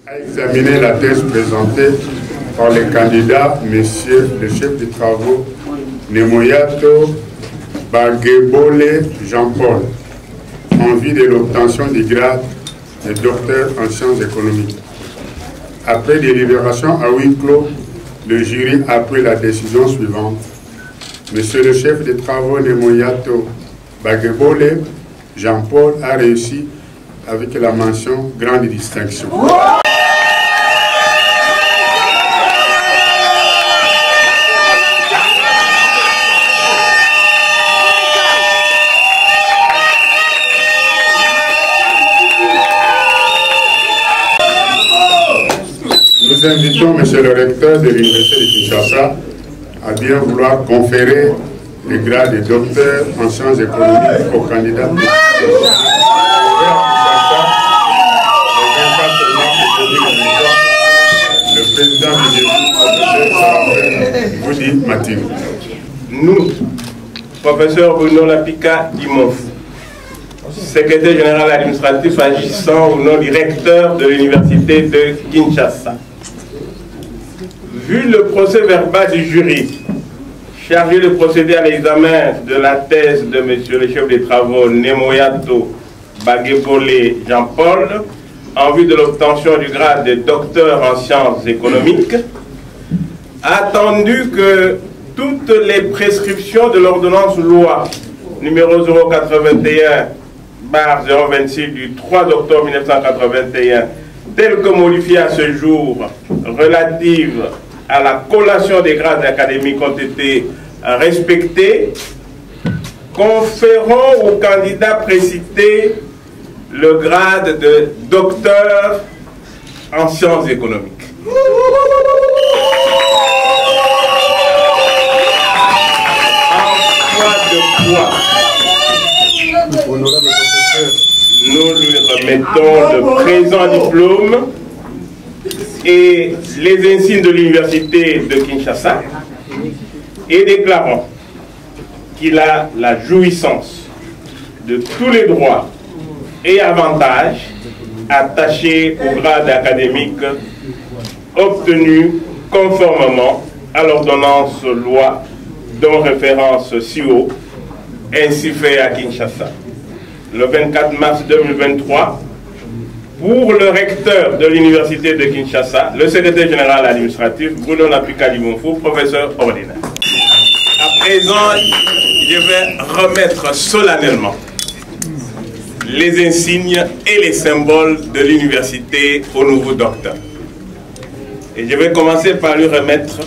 A examiné la thèse présentée par les candidats, Monsieur le chef de travaux Nemoyato Bagebole Jean-Paul, en vue de l'obtention du grade de docteur en sciences économiques. Après délibération à huis clos, le jury a pris la décision suivante. Monsieur le chef de travaux Nemoyato Bagebole Jean-Paul a réussi avec la mention grande distinction. Nous invitons Monsieur le recteur de l'Université de Kinshasa à bien vouloir conférer le grade de docteur en sciences économiques aux candidats. Le président du vous dit Mathieu. Nous, professeur Bruno Lapika Imof, secrétaire général administratif agissant au nom du recteur de l'Université de Kinshasa. Vu le procès verbal du jury, chargé de procéder à l'examen de la thèse de monsieur le chef des travaux Nemoyato Bagebole Jean-Paul, en vue de l'obtention du grade de docteur en sciences économiques, attendu que toutes les prescriptions de l'ordonnance loi numéro 081/026 du 3 octobre 1981, telle que modifiée à ce jour, relative à la collation des grades académiques ont été respectées, conférons aux candidats précités le grade de docteur en sciences économiques. En foi de quoi, nous lui remettons le présent diplôme et les insignes de l'Université de Kinshasa et déclarons qu'il a la jouissance de tous les droits et avantages attachés au grade académique obtenu conformément à l'ordonnance loi dont référence si haut, ainsi fait à Kinshasa. Le 24 mars 2023, pour le recteur de l'Université de Kinshasa, le secrétaire général administratif, Bruno Lapika Limonfou, professeur ordinaire. À présent, je vais remettre solennellement les insignes et les symboles de l'université au nouveau docteur. Et je vais commencer par lui remettre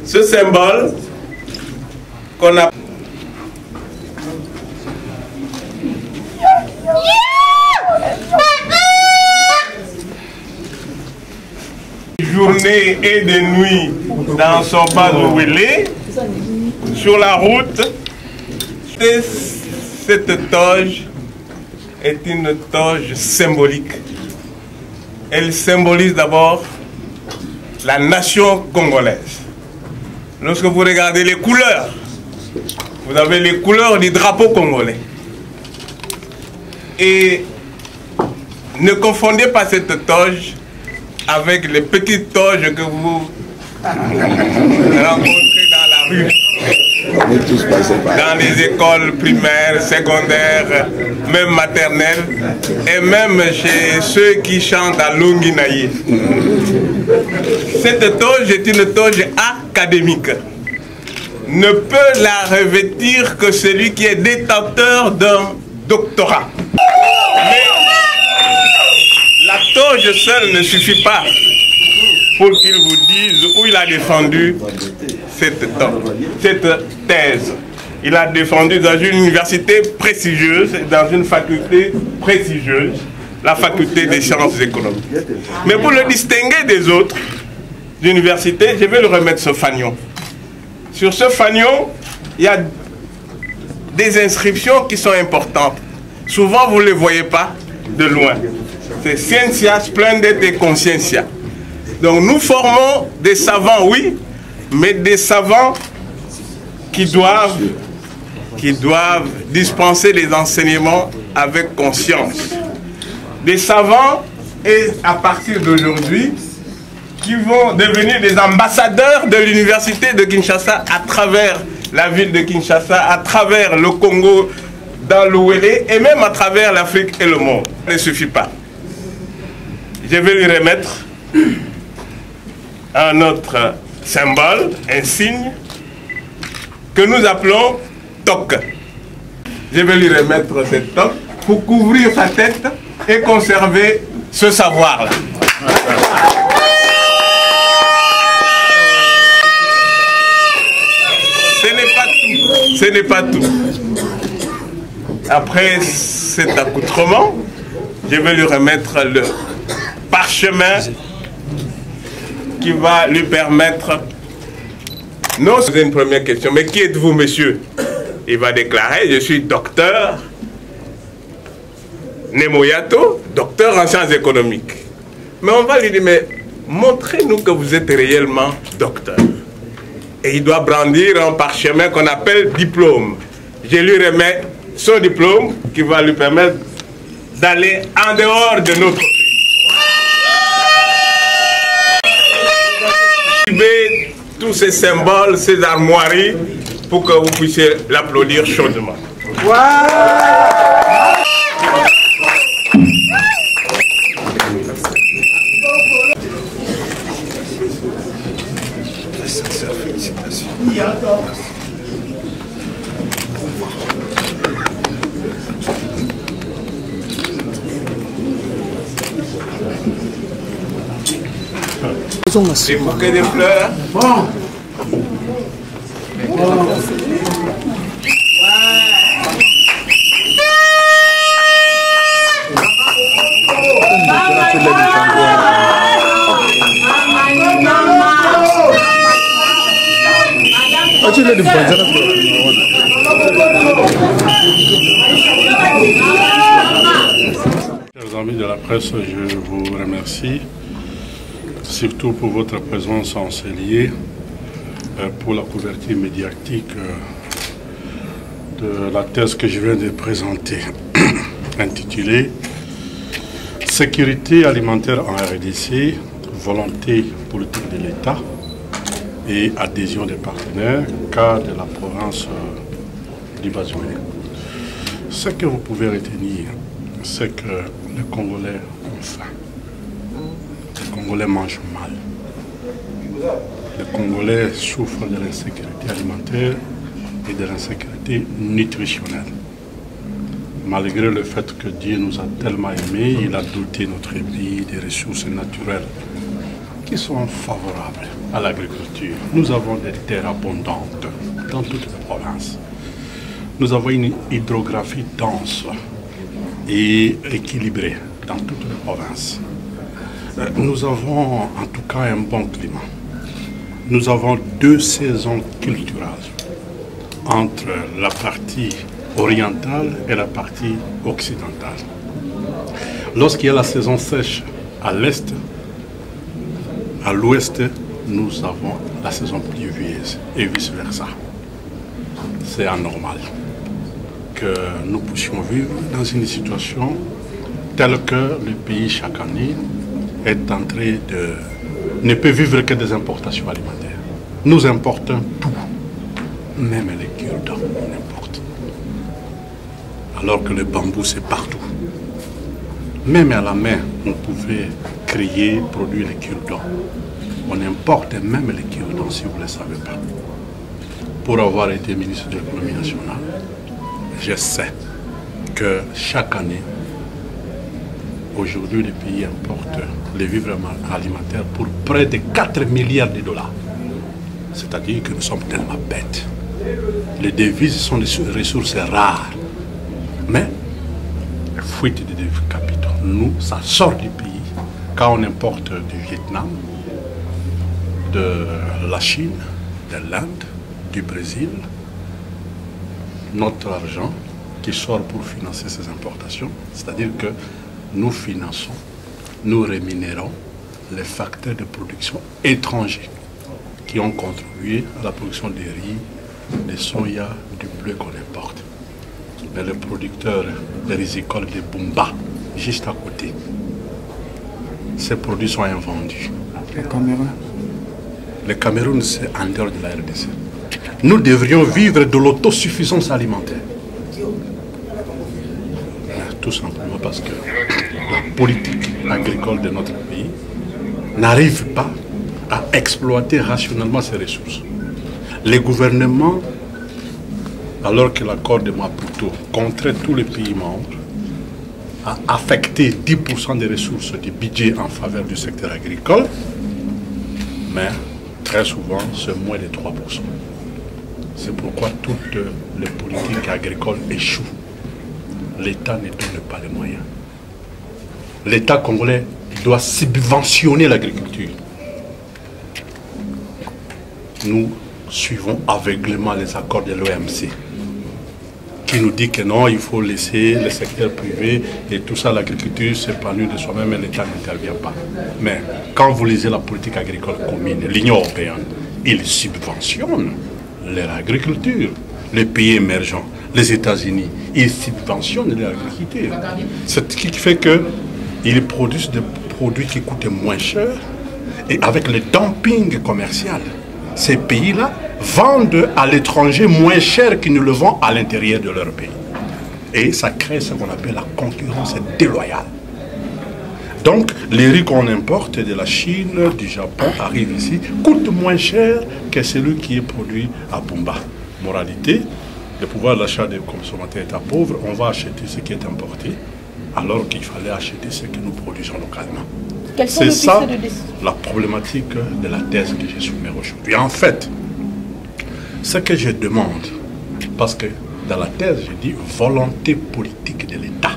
ce symbole qu'on a journée et de nuit dans son Bazouélé, sur la route. Cette toge est une toge symbolique. Elle symbolise d'abord la nation congolaise. Lorsque vous regardez les couleurs, vous avez les couleurs du drapeau congolais. Et ne confondez pas cette toge avec les petites toges que vous rencontrez dans la rue, dans les écoles primaires, secondaires, même maternelles, et même chez ceux qui chantent à Longinaï. Cette toge est une toge académique. Ne peut la revêtir que celui qui est détenteur d'un doctorat. Mais la toge seule ne suffit pas pour qu'il vous dise où il a défendu cette thèse. Il a défendu dans une université prestigieuse, dans une faculté prestigieuse, la faculté des sciences économiques. Mais pour le distinguer des autres universités, je vais lui remettre ce fanion. Sur ce fanion, il y a des inscriptions qui sont importantes. Souvent, vous ne les voyez pas de loin. C'est Scientia, Splendid et Conscientia. Donc nous formons des savants, oui, mais des savants qui doivent dispenser les enseignements avec conscience. Des savants et à partir d'aujourd'hui, qui vont devenir des ambassadeurs de l'université de Kinshasa à travers la ville de Kinshasa, à travers le Congo, dans l'Ouélé et même à travers l'Afrique et le monde. Ça ne suffit pas. Je vais lui remettre un autre symbole, un signe, que nous appelons toque. Je vais lui remettre cette toque pour couvrir sa tête et conserver ce savoir-là. Ce n'est pas tout. Après cet accoutrement, je vais lui remettre le parchemin qui va lui permettre... Non, c'est une première question. Mais qui êtes-vous, monsieur? Il va déclarer, je suis docteur Nemoyato, docteur en sciences économiques. Mais on va lui dire, mais montrez-nous que vous êtes réellement docteur. Et il doit brandir un parchemin qu'on appelle diplôme. Je lui remets son diplôme qui va lui permettre d'aller en dehors de notre pays. Tous ces symboles, ces armoiries, pour que vous puissiez l'applaudir chaudement. Des bouquets de fleurs. Bon. Chers amis de la presse, je vous remercie, surtout pour votre présence en Cellier, pour la couverture médiatique de la thèse que je viens de présenter, intitulée « Sécurité alimentaire en RDC, volonté politique de l'État et adhésion des partenaires, cas de la province du Bas-Ouélé ». Ce que vous pouvez retenir, c'est que les Congolais ont faim. Les Congolais mangent mal. Les Congolais souffrent de l'insécurité alimentaire et de l'insécurité nutritionnelle. Malgré le fait que Dieu nous a tellement aimés, il a doté notre pays des ressources naturelles qui sont favorables à l'agriculture. Nous avons des terres abondantes dans toutes les provinces. Nous avons une hydrographie dense et équilibrée dans toutes les provinces. Nous avons en tout cas un bon climat. Nous avons 2 saisons culturelles entre la partie orientale et la partie occidentale. Lorsqu'il y a la saison sèche à l'est, à l'ouest, nous avons la saison pluvieuse et vice-versa. C'est anormal que nous puissions vivre dans une situation telle que le pays chaque année est en train de... ne peut vivre que des importations alimentaires. Nous importons tout, même les cure-dents, on importe. Alors que le bambou, c'est partout. Même à la main, on pouvait créer, produire les cure-dents. On importe même les cure-dents, si vous ne le savez pas. Pour avoir été ministre de l'économie nationale, je sais que chaque année, aujourd'hui, les pays importent les vivres alimentaires pour près de 4 milliards de dollars. C'est-à-dire que nous sommes tellement bêtes. Les devises sont des ressources rares. Mais, fuite de devises capitaux. Nous, ça sort du pays. Quand on importe du Vietnam, de la Chine, de l'Inde, du Brésil, notre argent qui sort pour financer ces importations, c'est-à-dire que nous finançons, nous rémunérons les facteurs de production étrangers qui ont contribué à la production des riz, des soya, du bleu qu'on importe. Mais le producteur de rizicoles de Bumba, juste à côté, ces produits sont invendus. Le Cameroun. Le Cameroun, c'est en dehors de la RDC. Nous devrions vivre de l'autosuffisance alimentaire. Tout simplement parce que la politique agricole de notre pays n'arrive pas à exploiter rationnellement ses ressources. Les gouvernements, alors que l'accord de Maputo contraint tous les pays membres à affecter 10% des ressources du budget en faveur du secteur agricole, mais très souvent, c'est moins de 3%. C'est pourquoi toutes les politiques agricoles échouent. L'État ne donne pas les moyens. L'État congolais doit subventionner l'agriculture. Nous suivons aveuglément les accords de l'OMC qui nous dit que non, il faut laisser le secteur privé et tout ça, l'agriculture s'épanouit de soi-même et l'État n'intervient pas. Mais quand vous lisez la politique agricole commune, l'Union européenne, ils subventionnent leur agriculture. Les pays émergents, les États-Unis, ils subventionnent leur agriculture. Ce qui fait qu'ils produisent des produits qui coûtent moins cher et avec le dumping commercial, ces pays-là vendent à l'étranger moins cher qu'ils ne le vendent à l'intérieur de leur pays. Et ça crée ce qu'on appelle la concurrence déloyale. Donc, les riz qu'on importe de la Chine, du Japon, arrivent ici, coûtent moins cher que celui qui est produit à Pumba. Moralité, le pouvoir d'achat des consommateurs est à pauvre, on va acheter ce qui est importé, alors qu'il fallait acheter ce que nous produisons localement. C'est ça la problématique de la thèse que je soumets aujourd'hui. En fait, ce que je demande, parce que dans la thèse, je dis volonté politique de l'État.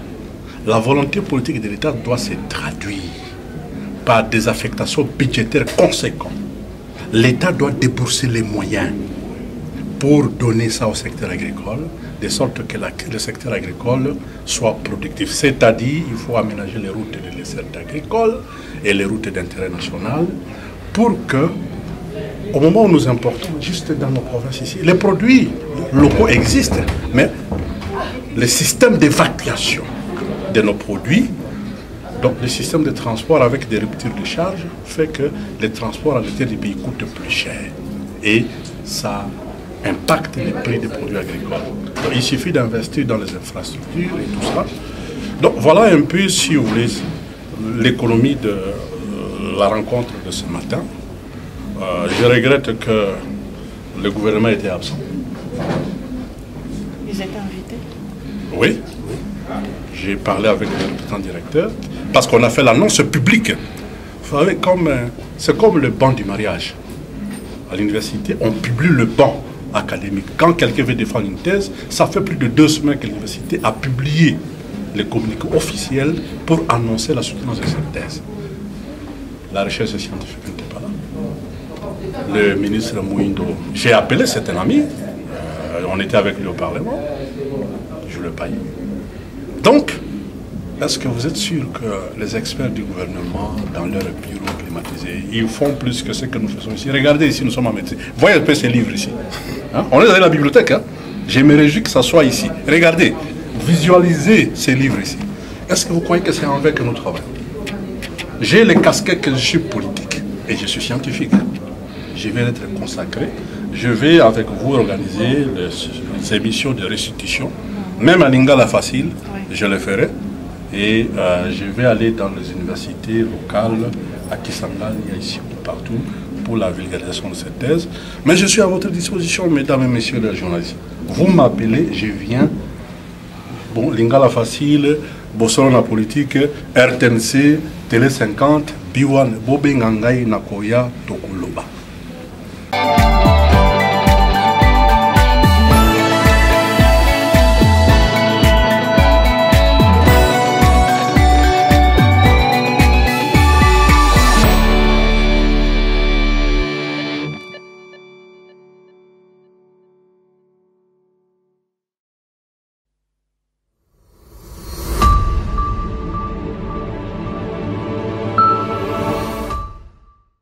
La volonté politique de l'État doit se traduire par des affectations budgétaires conséquentes. L'État doit débourser les moyens pour donner ça au secteur agricole, de sorte que le secteur agricole soit productif. C'est-à-dire, il faut aménager les routes de l'essai agricole et les routes d'intérêt national pour que, au moment où nous importons, juste dans nos provinces ici, les produits locaux existent, mais le système d'évacuation de nos produits, donc le système de transport avec des ruptures de charge, fait que les transports à l'intérieur du pays coûtent plus cher. Et ça impacte les prix des produits agricoles. Donc, il suffit d'investir dans les infrastructures et tout ça. Donc voilà un peu, si vous voulez, l'économie de la rencontre de ce matin. Je regrette que le gouvernement était absent. Ils étaient invités? Oui. J'ai parlé avec le représentant directeur parce qu'on a fait l'annonce publique. C'est comme le banc du mariage. À l'université, on publie le banc académique. Quand quelqu'un veut défendre une thèse, ça fait plus de 2 semaines que l'université a publié les communiqués officiels pour annoncer la soutenance de cette thèse. La recherche scientifique n'était pas là. Le ministre Mouindo, j'ai appelé cet ami, on était avec lui au Parlement, je ne l'ai pas eu. Donc, est-ce que vous êtes sûr que les experts du gouvernement, dans leur bureau climatisé, ils font plus que ce que nous faisons ici? Regardez ici, nous sommes en médecine. Voyez un peu ces livres ici. Hein? On est dans la bibliothèque. Hein? Je me réjouis que ça soit ici. Regardez, visualisez ces livres ici. Est-ce que vous croyez que c'est en vain que nous travaillons? J'ai les casquettes que je suis politique et je suis scientifique. Je vais être consacré. Je vais avec vous organiser les émissions de restitution. Même à Lingala Facile, je le ferai. Et je vais aller dans les universités locales, à Kisangani, ici, partout, pour la vulgarisation de cette thèse. Mais je suis à votre disposition, mesdames et messieurs les journalistes. Vous m'appelez, je viens. Bon, Lingala Facile, Bossona Politique, RTNC, Télé 50, Biwan, Bobé Ngangai, Nakoya,